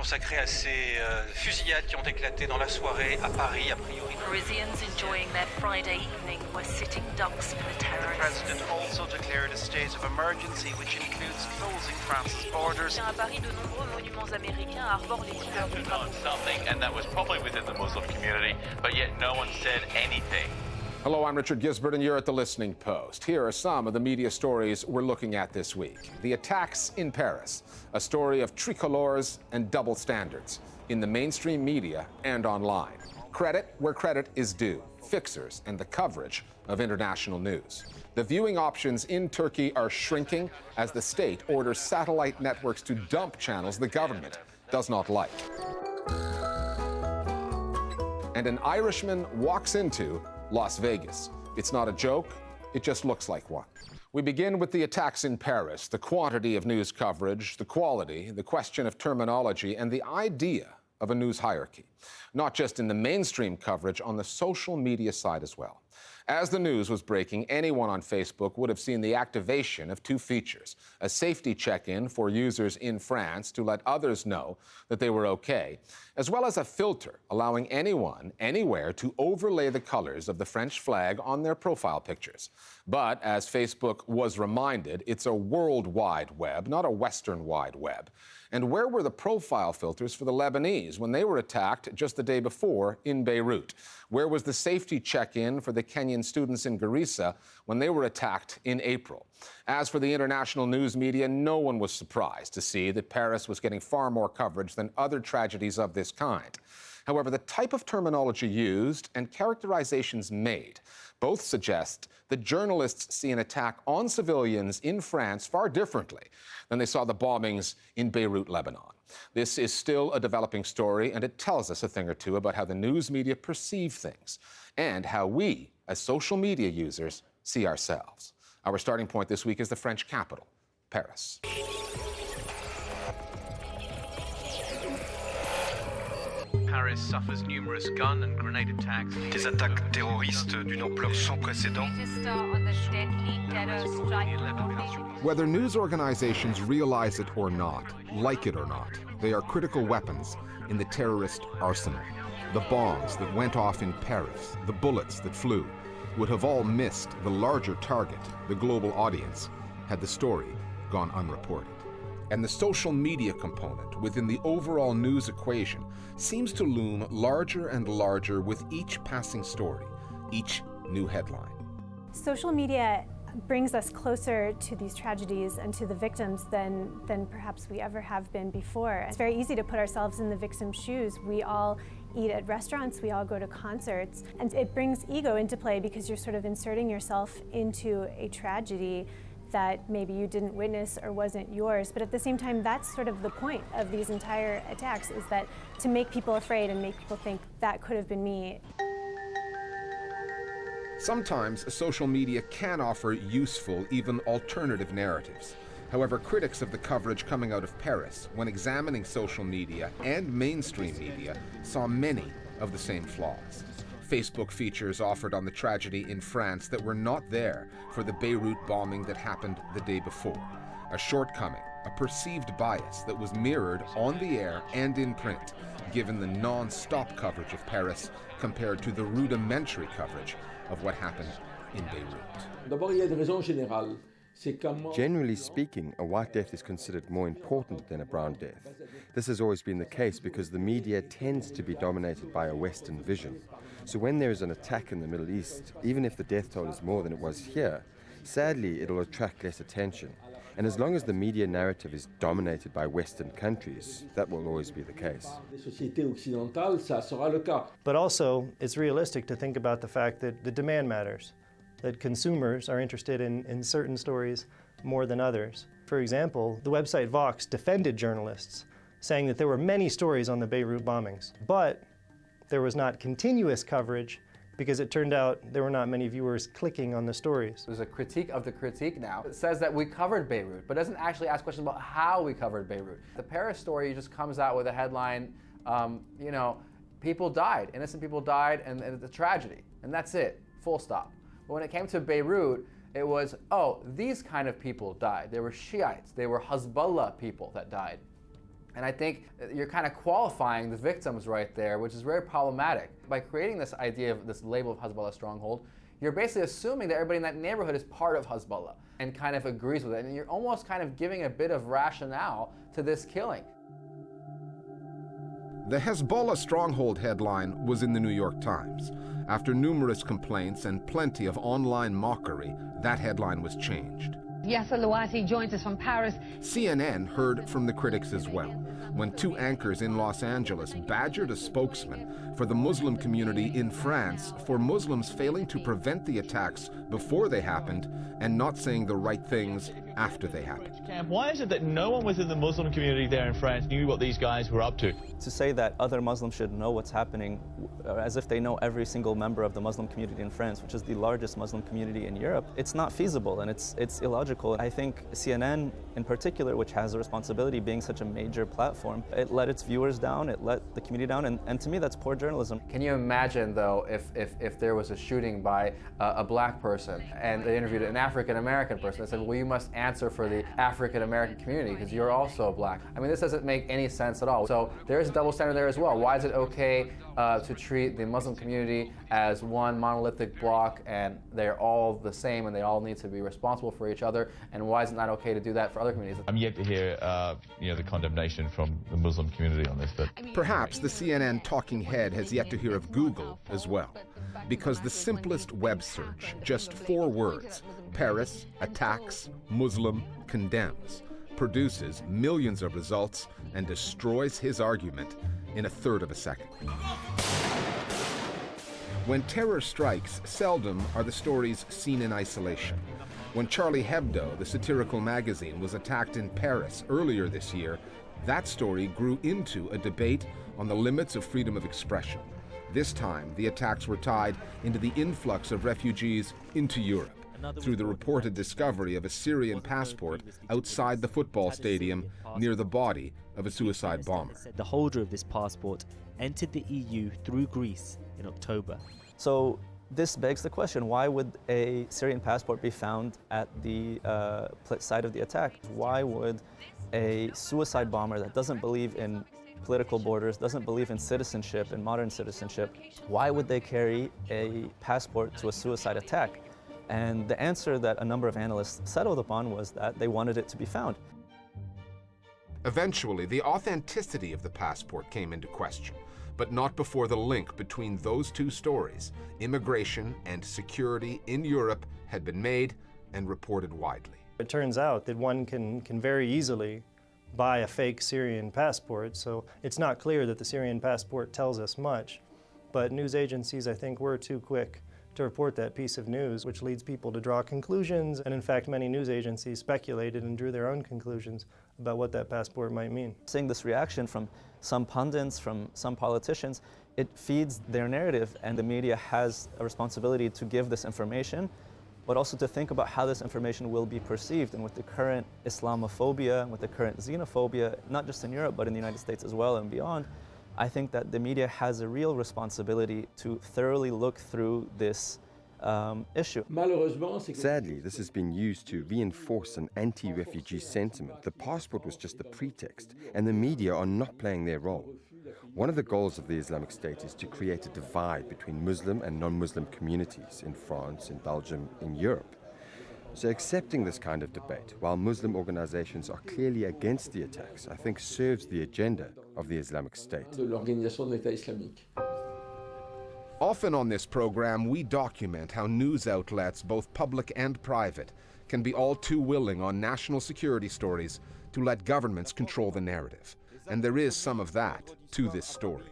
consacré à ces fusillades qui ont éclaté dans la soirée à Paris, a priori. Parisians enjoying their Friday evening were sitting ducks for the terrorists. The president also declared a state of emergency, which includes closing France's borders. À Paris, de nombreux monuments américains arborent les couleurs du drapeau. Something, and that was probably within the Muslim community, but yet no one said anything. Hello, I'm Richard Gisbert, and you're at The Listening Post. Here are some of the media stories we're looking at this week. The attacks in Paris, a story of tricolores and double standards in the mainstream media and online. Credit where credit is due, fixers and the coverage of international news. The viewing options in Turkey are shrinking as the state orders satellite networks to dump channels the government does not like. And an Irishman walks into Las Vegas. It's not a joke, it just looks like one. We begin with the attacks in Paris, the quantity of news coverage, the quality, the question of terminology, and the idea of a news hierarchy. Not just in the mainstream coverage, on the social media side as well. As the news was breaking, anyone on Facebook would have seen the activation of two features: a safety check-in for users in France to let others know that they were okay, as well as a filter allowing anyone, anywhere, to overlay the colors of the French flag on their profile pictures. But as Facebook was reminded, it's a worldwide web, not a Western wide web. And where were the profile filters for the Lebanese when they were attacked just the day before in Beirut? Where was the safety check-in for the Kenyan students in Garissa when they were attacked in April? As for the international news media, no one was surprised to see that Paris was getting far more coverage than other tragedies of this kind. However, the type of terminology used and characterizations made both suggest that journalists see an attack on civilians in France far differently than they saw the bombings in Beirut, Lebanon. This is still a developing story, and it tells us a thing or two about how the news media perceive things and how we, as social media users, see ourselves. Our starting point this week is the French capital, Paris. Paris suffers numerous gun and grenade attacks. Des attaques terroristes d'une ampleur sans précédent. Whether news organizations realize it or not, like it or not, they are critical weapons in the terrorist arsenal. The bombs that went off in Paris, the bullets that flew, would have all missed the larger target, the global audience, had the story gone unreported. And the social media component within the overall news equation seems to loom larger and larger with each passing story, each new headline. Social media brings us closer to these tragedies and to the victims than perhaps we ever have been before. It's very easy to put ourselves in the victim's shoes. We all eat at restaurants, we all go to concerts, and it brings ego into play because you're sort of inserting yourself into a tragedy that maybe you didn't witness or wasn't yours. But at the same time, that's sort of the point of these entire attacks, is that to make people afraid and make people think that could have been me. Sometimes social media can offer useful, even alternative narratives. However, critics of the coverage coming out of Paris, when examining social media and mainstream media, saw many of the same flaws. Facebook features offered on the tragedy in France that were not there for the Beirut bombing that happened the day before. A shortcoming, a perceived bias that was mirrored on the air and in print, given the non-stop coverage of Paris compared to the rudimentary coverage of what happened in Beirut. Generally speaking, a white death is considered more important than a brown death. This has always been the case because the media tends to be dominated by a Western vision. So when there is an attack in the Middle East, even if the death toll is more than it was here, sadly it'll attract less attention. And as long as the media narrative is dominated by Western countries, that will always be the case. But also, it's realistic to think about the fact that the demand matters, that consumers are interested in certain stories more than others. For example, the website Vox defended journalists, saying that there were many stories on the Beirut bombings, but there was not continuous coverage because it turned out there were not many viewers clicking on the stories. There's a critique of the critique now. It says that we covered Beirut, but doesn't actually ask questions about how we covered Beirut. The Paris story just comes out with a headline, people died, innocent people died, and it's a tragedy, and that's it, full stop. But when it came to Beirut, it was, these kind of people died. They were Shiites, they were Hezbollah people that died. And I think you're kind of qualifying the victims right there, which is very problematic. By creating this idea of this label of Hezbollah stronghold, you're basically assuming that everybody in that neighborhood is part of Hezbollah and kind of agrees with it. And you're almost kind of giving a bit of rationale to this killing. The Hezbollah stronghold headline was in the New York Times. After numerous complaints and plenty of online mockery, that headline was changed. Yasser Louati joins us from Paris. CNN heard from the critics as well, when two anchors in Los Angeles badgered a spokesman for the Muslim community in France for Muslims failing to prevent the attacks before they happened and not saying the right things after they happened. Why is it that no one within the Muslim community there in France knew what these guys were up to? To say that other Muslims should know what's happening as if they know every single member of the Muslim community in France, which is the largest Muslim community in Europe, it's not feasible and it's illogical. I think CNN in particular, which has a responsibility being such a major platform, it let its viewers down, it let the community down, and to me that's poor journalism. Can you imagine though if there was a shooting by a black person and they interviewed an African American person that said, well, you must answer for the African American community because you're also black. I mean, this doesn't make any sense at all. So there's a double standard there as well. Why is it okay to treat the Muslim community as one monolithic block and they're all the same and they all need to be responsible for each other? And why is it not okay to do that for other communities? I'm yet to hear the condemnation from the Muslim community on this. But perhaps the CNN talking head has yet to hear of Google as well, because the simplest web search, just 4 words, Paris, attacks, Muslim, condemns, produces millions of results and destroys his argument in 1/3 of a second. When terror strikes, seldom are the stories seen in isolation. When Charlie Hebdo, the satirical magazine, was attacked in Paris earlier this year, that story grew into a debate on the limits of freedom of expression. This time, the attacks were tied into the influx of refugees into Europe through the reported discovery of a Syrian passport outside the football stadium near the body of a suicide bomber. The holder of this passport entered the EU through Greece in October. So this begs the question, why would a Syrian passport be found at the site of the attack? Why would a suicide bomber that doesn't believe in political borders, doesn't believe in citizenship, in modern citizenship, why would they carry a passport to a suicide attack? And the answer that a number of analysts settled upon was that they wanted it to be found. Eventually, the authenticity of the passport came into question, but not before the link between those two stories, immigration and security in Europe, had been made and reported widely. It turns out that one can very easily buy a fake Syrian passport, so it's not clear that the Syrian passport tells us much. But news agencies, I think, were too quick to report that piece of news, which leads people to draw conclusions. And in fact, many news agencies speculated and drew their own conclusions about what that passport might mean. Seeing this reaction from some pundits, from some politicians, it feeds their narrative, and the media has a responsibility to give this information, but also to think about how this information will be perceived. And with the current Islamophobia, with the current xenophobia, not just in Europe, but in the United States as well and beyond, I think that the media has a real responsibility to thoroughly look through this issue. Sadly, this has been used to reinforce an anti-refugee sentiment. The passport was just the pretext, and the media are not playing their role. One of the goals of the Islamic State is to create a divide between Muslim and non-Muslim communities in France, in Belgium, in Europe. So accepting this kind of debate, while Muslim organizations are clearly against the attacks, I think serves the agenda of the Islamic State. Often on this program, we document how news outlets, both public and private, can be all too willing on national security stories to let governments control the narrative. And there is some of that to this story.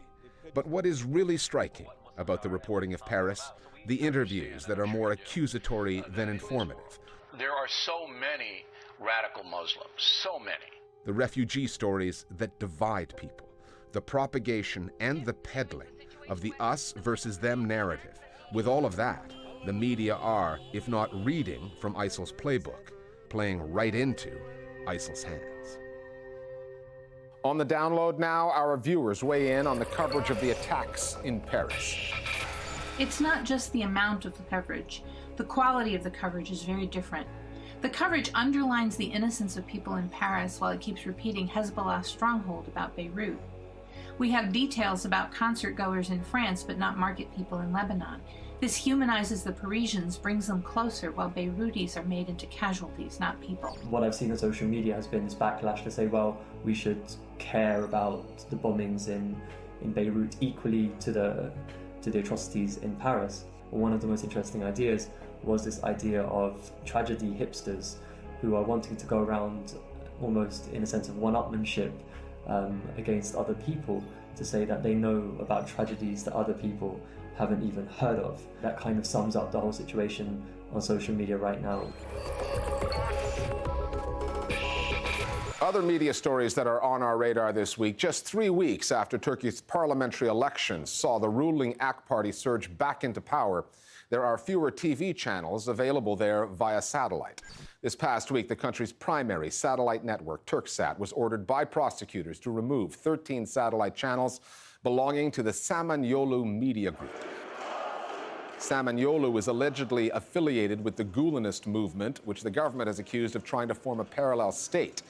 But what is really striking about the reporting of Paris, the interviews that are more accusatory than informative. There are so many radical Muslims, so many. The refugee stories that divide people, the propagation and the peddling of the us versus them narrative. With all of that, the media are, if not reading from ISIL's playbook, playing right into ISIL's hands. On the download now, our viewers weigh in on the coverage of the attacks in Paris. It's not just the amount of the coverage. The quality of the coverage is very different. The coverage underlines the innocence of people in Paris while it keeps repeating Hezbollah's stronghold about Beirut. We have details about concert goers in France, but not market people in Lebanon. This humanizes the Parisians, brings them closer, while Beirutis are made into casualties, not people. What I've seen on social media has been this backlash to say, well, we should care about the bombings in Beirut equally to the atrocities in Paris. One of the most interesting ideas was this idea of tragedy hipsters who are wanting to go around almost in a sense of one-upmanship against other people to say that they know about tragedies that other people haven't even heard of. That kind of sums up the whole situation on social media right now. Other media stories that are on our radar this week. Just 3 weeks after Turkey's parliamentary elections saw the ruling AK Party surge back into power, there are fewer TV channels available there via satellite. This past week, the country's primary satellite network, Turksat, was ordered by prosecutors to remove 13 satellite channels belonging to the Samanyolu Media Group. Samanyolu is allegedly affiliated with the Gulenist movement, which the government has accused of trying to form a parallel state,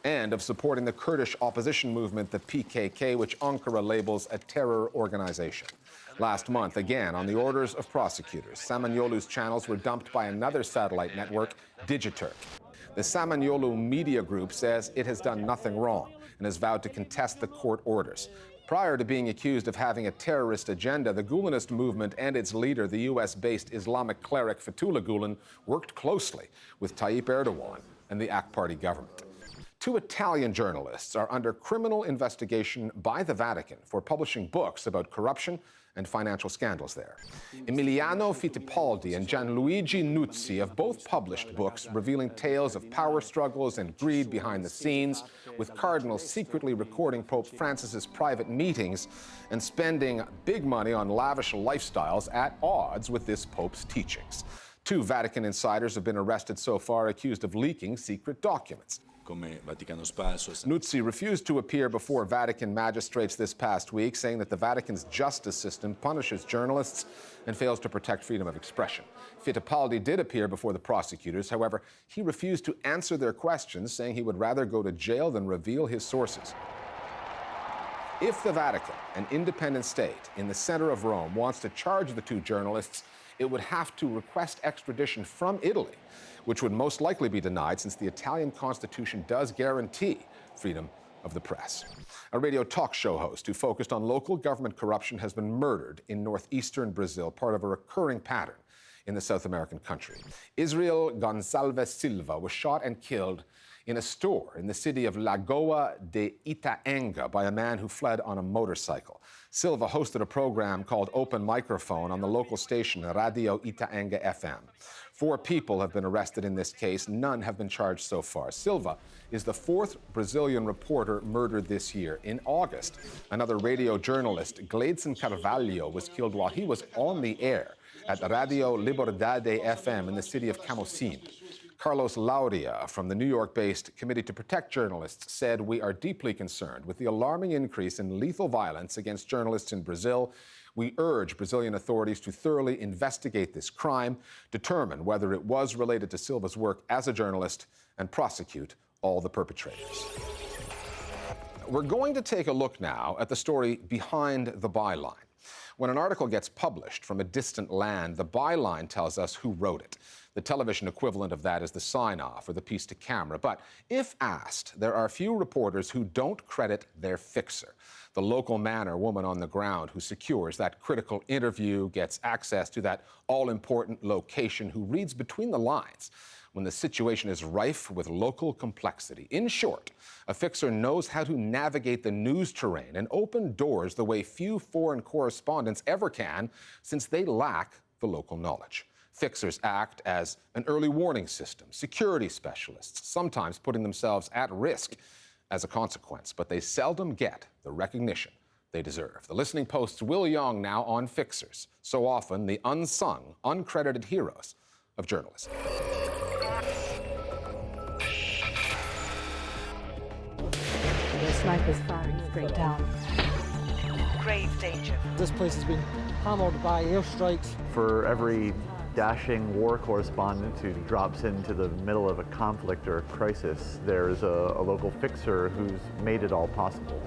and of supporting the Kurdish opposition movement, the PKK, which Ankara labels a terror organization. Last month, again, on the orders of prosecutors, Samanyolu's channels were dumped by another satellite network, Digiturk. The Samanyolu Media Group says it has done nothing wrong and has vowed to contest the court orders. Prior to being accused of having a terrorist agenda, the Gulenist movement and its leader, the US-based Islamic cleric Fethullah Gulen, worked closely with Tayyip Erdogan and the AK Party government. 2 Italian journalists are under criminal investigation by the Vatican for publishing books about corruption and financial scandals there. Emiliano Fittipaldi and Gianluigi Nuzzi have both published books revealing tales of power struggles and greed behind the scenes, with cardinals secretly recording Pope Francis's private meetings and spending big money on lavish lifestyles at odds with this pope's teachings. 2 Vatican insiders have been arrested so far, accused of leaking secret documents. Nuzzi refused to appear before Vatican magistrates this past week, saying that the Vatican's justice system punishes journalists and fails to protect freedom of expression. Fittipaldi did appear before the prosecutors. However, he refused to answer their questions, saying he would rather go to jail than reveal his sources. If the Vatican, an independent state in the center of Rome, wants to charge the 2 journalists, it would have to request extradition from Italy, which would most likely be denied since the Italian constitution does guarantee freedom of the press. A radio talk show host who focused on local government corruption has been murdered in northeastern Brazil, part of a recurring pattern in the South American country. Israel Gonçalves Silva was shot and killed in a store in the city of Lagoa de Itaenga by a man who fled on a motorcycle. Silva hosted a program called Open Microphone on the local station Radio Itaenga FM. 4 people have been arrested in this case. None have been charged so far. Silva is the 4th Brazilian reporter murdered this year. In August, another radio journalist, Gleidson Carvalho, was killed while he was on the air at Radio Liberdade FM in the city of Camocim. Carlos Lauria from the New York-based Committee to Protect Journalists said, "We are deeply concerned with the alarming increase in lethal violence against journalists in Brazil. We urge Brazilian authorities to thoroughly investigate this crime, determine whether it was related to Silva's work as a journalist, and prosecute all the perpetrators." We're going to take a look now at the story behind the byline. When an article gets published from a distant land, the byline tells us who wrote it. The television equivalent of that is the sign-off or the piece to camera. But if asked, there are few reporters who don't credit their fixer, the local man or woman on the ground who secures that critical interview, gets access to that all-important location, who reads between the lines when the situation is rife with local complexity. In short, a fixer knows how to navigate the news terrain and open doors the way few foreign correspondents ever can, since they lack the local knowledge. Fixers act as an early warning system, security specialists, sometimes putting themselves at risk as a consequence, but they seldom get the recognition they deserve. The Listening Post's Will Young now on fixers, so often the unsung, uncredited heroes of journalism. The sniper's firing straight down. Grave danger. This place has been hammered by airstrikes. For every dashing war correspondent who drops into the middle of a conflict or a crisis. There's a local fixer who's made it all possible.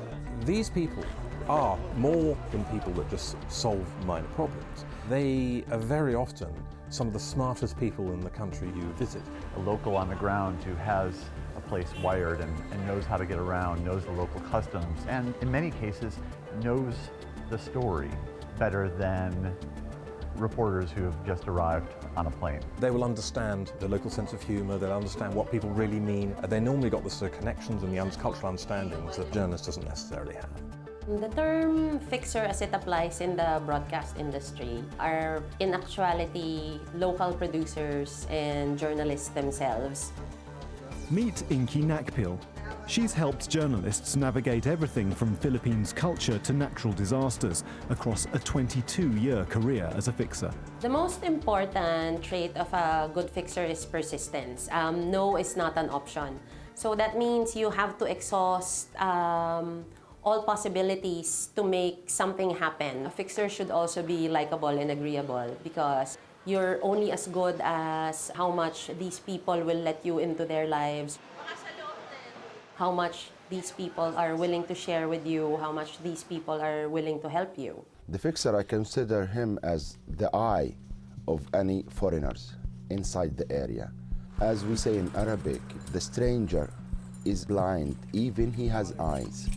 These people are more than people that just solve minor problems. They are very often some of the smartest people in the country you visit. A local on the ground who has a place wired and knows how to get around, knows the local customs, and in many cases knows the story better than reporters who have just arrived on a plane. They will understand the local sense of humour, they'll understand what people really mean. They normally got the sort of connections and the cultural understandings that journalists doesn't necessarily have. The term fixer, as it applies in the broadcast industry, are in actuality local producers and journalists themselves. Meet Inky Nakpil. She's helped journalists navigate everything from Philippines culture to natural disasters across a 22-year career as a fixer. The most important trait of a good fixer is persistence. No is not an option. So that means you have to exhaust all possibilities to make something happen. A fixer should also be likable and agreeable because you're only as good as how much these people will let you into their lives, how much these people are willing to share with you, how much these people are willing to help you. The fixer, I consider him as the eye of any foreigners inside the area. As we say in Arabic, the stranger is blind, even he has eyes.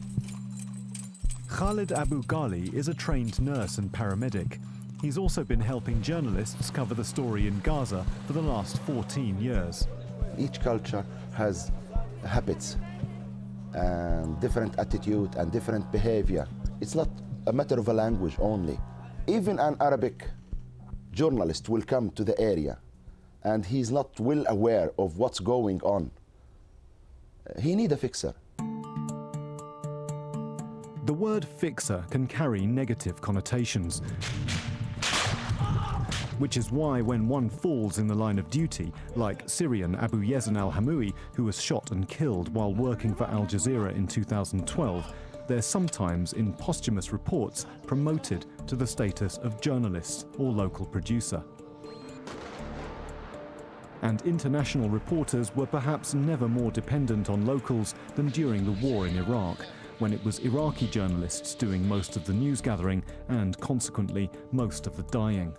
Khalid Abu Ghali is a trained nurse and paramedic. He's also been helping journalists cover the story in Gaza for the last 14 years. Each culture has habits, and different attitude and different behavior. It's not a matter of a language only. Even an Arabic journalist will come to the area and he's not well aware of what's going on. He needs a fixer. The word fixer can carry negative connotations, which is why when one falls in the line of duty, like Syrian Abu Yazan al-Hamoui, who was shot and killed while working for Al Jazeera in 2012, they're sometimes, in posthumous reports, promoted to the status of journalist or local producer. And international reporters were perhaps never more dependent on locals than during the war in Iraq, when it was Iraqi journalists doing most of the news gathering and, consequently, most of the dying.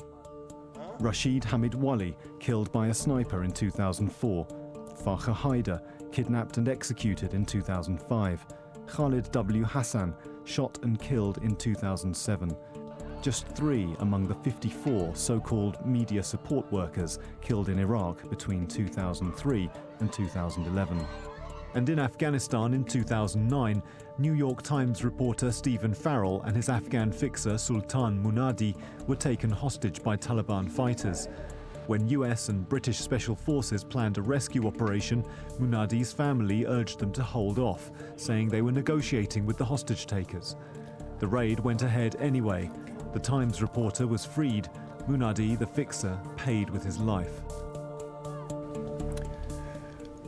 Rashid Hamid Wali, killed by a sniper in 2004. Farha Haider, kidnapped and executed in 2005. Khalid W. Hassan, shot and killed in 2007. Just 3 among the 54 so-called media support workers killed in Iraq between 2003 and 2011. And in Afghanistan in 2009, New York Times reporter Stephen Farrell and his Afghan fixer Sultan Munadi were taken hostage by Taliban fighters. When US and British Special Forces planned a rescue operation, Munadi's family urged them to hold off, saying they were negotiating with the hostage takers. The raid went ahead anyway. The Times reporter was freed. Munadi, the fixer, paid with his life.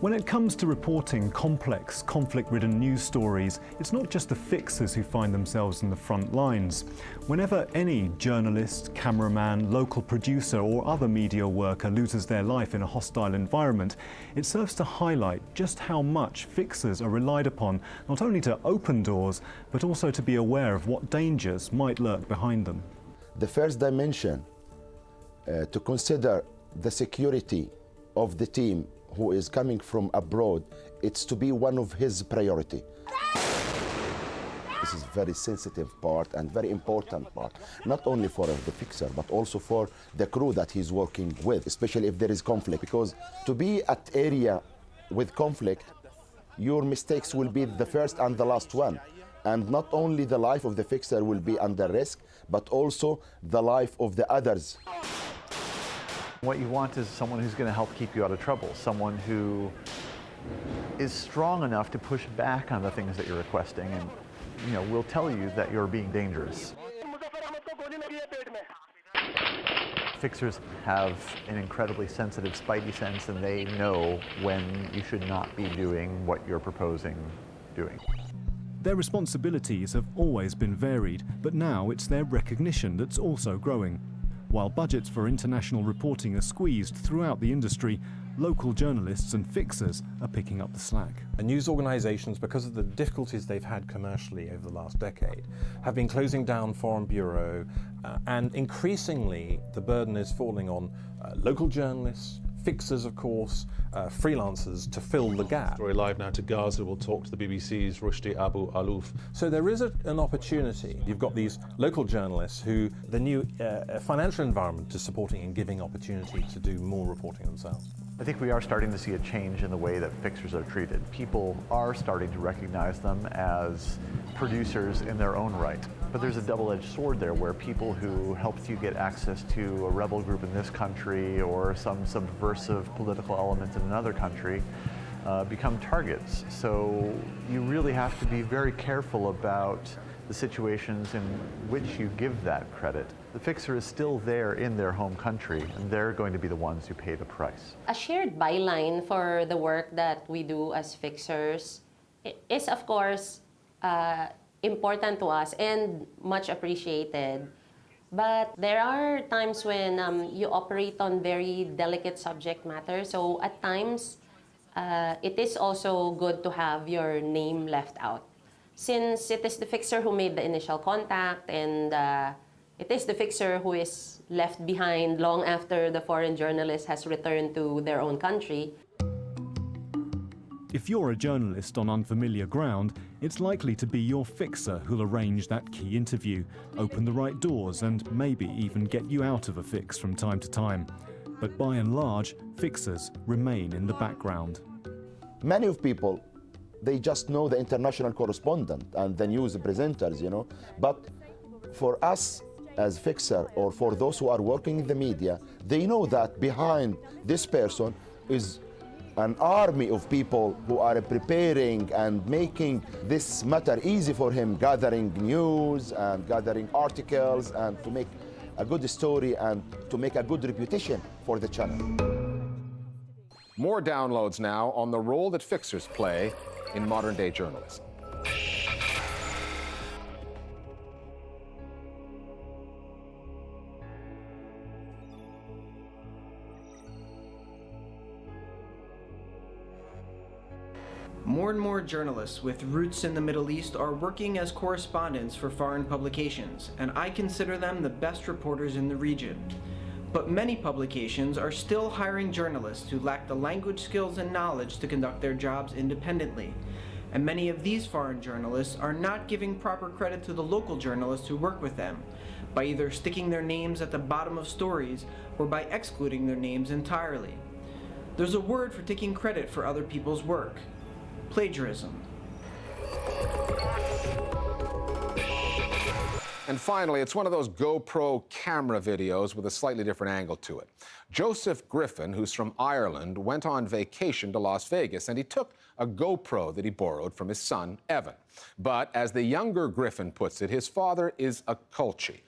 When it comes to reporting complex, conflict-ridden news stories, it's not just the fixers who find themselves in the front lines. Whenever any journalist, cameraman, local producer or other media worker loses their life in a hostile environment, it serves to highlight just how much fixers are relied upon, not only to open doors, but also to be aware of what dangers might lurk behind them. The first dimension to consider the security of the team who is coming from abroad, it's to be one of his priority. This is very sensitive part and very important part, not only for the fixer, but also for the crew that he's working with, especially if there is conflict, because to be at area with conflict, your mistakes will be the first and the last one. And not only the life of the fixer will be under risk, but also the life of the others. What you want is someone who's going to help keep you out of trouble, someone who is strong enough to push back on the things that you're requesting and, will tell you that you're being dangerous. Fixers have an incredibly sensitive spidey sense, and they know when you should not be doing what you're proposing doing. Their responsibilities have always been varied, but now it's their recognition that's also growing. While budgets for international reporting are squeezed throughout the industry, local journalists and fixers are picking up the slack. And news organisations, because of the difficulties they've had commercially over the last decade, have been closing down Foreign Bureau, and increasingly the burden is falling on local journalists, fixers, of course, freelancers to fill the gap. We're live now to Gaza. We'll talk to the BBC's Rushdie Abu Alouf. So there is an opportunity. You've got these local journalists who the new financial environment is supporting and giving opportunity to do more reporting themselves. I think we are starting to see a change in the way that fixers are treated. People are starting to recognize them as producers in their own right. But there's a double-edged sword there where people who helped you get access to a rebel group in this country or some subversive political element in another country become targets. So you really have to be very careful about the situations in which you give that credit. The fixer is still there in their home country, and they're going to be the ones who pay the price. A shared byline for the work that we do as fixers is, of course, important to us and much appreciated. But there are times when you operate on very delicate subject matter. So at times, it is also good to have your name left out. Since it is the fixer who made the initial contact and it is the fixer who is left behind long after the foreign journalist has returned to their own country. If you're a journalist on unfamiliar ground, it's likely to be your fixer who'll arrange that key interview, open the right doors, and maybe even get you out of a fix from time to time. But by and large, fixers remain in the background. Many of people, they just know the international correspondent and the news presenters, you know. But for us as fixer or for those who are working in the media, they know that behind this person is an army of people who are preparing and making this matter easy for him, gathering news and gathering articles and to make a good story and to make a good reputation for the channel. More downloads now on the role that fixers play in modern-day journalism. More and more journalists with roots in the Middle East are working as correspondents for foreign publications, and I consider them the best reporters in the region. But many publications are still hiring journalists who lack the language skills and knowledge to conduct their jobs independently. And many of these foreign journalists are not giving proper credit to the local journalists who work with them, by either sticking their names at the bottom of stories or by excluding their names entirely. There's a word for taking credit for other people's work: plagiarism. And finally, it's one of those GoPro camera videos with a slightly different angle to it. Joseph Griffin, who's from Ireland, went on vacation to Las Vegas, and he took a GoPro that he borrowed from his son, Evan. But as the younger Griffin puts it, his father is a culchie.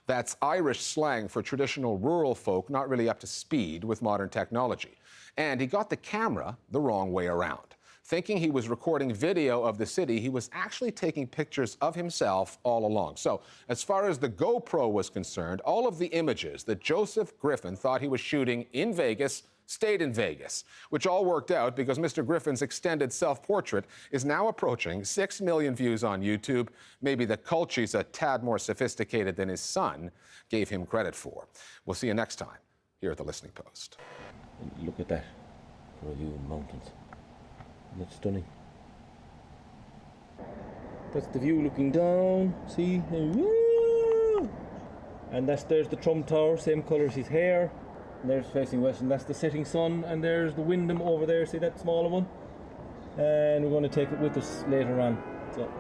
That's Irish slang for traditional rural folk not really up to speed with modern technology. And he got the camera the wrong way around. Thinking he was recording video of the city, he was actually taking pictures of himself all along. So, as far as the GoPro was concerned, all of the images that Joseph Griffin thought he was shooting in Vegas stayed in Vegas, which all worked out because Mr. Griffin's extended self-portrait is now approaching 6 million views on YouTube. Maybe the culchie's a tad more sophisticated than his son gave him credit for. We'll see you next time here at the Listening Post. Look at that for a view of mountains. That's stunning. That's the view looking down, see? And there's the Trump Tower, same colour as his hair. And there's facing west, and that's the setting sun. And there's the Wyndham over there, see that smaller one? And we're going to take it with us later on. So.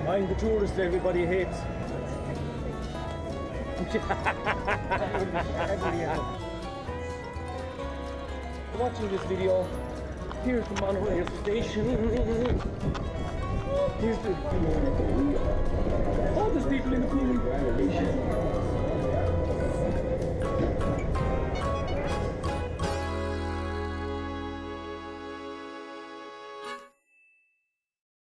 I'm the tourist everybody hates. Watching this video, here's the monorail station. Here's the... Oh, there's people Discipline of Human Violation.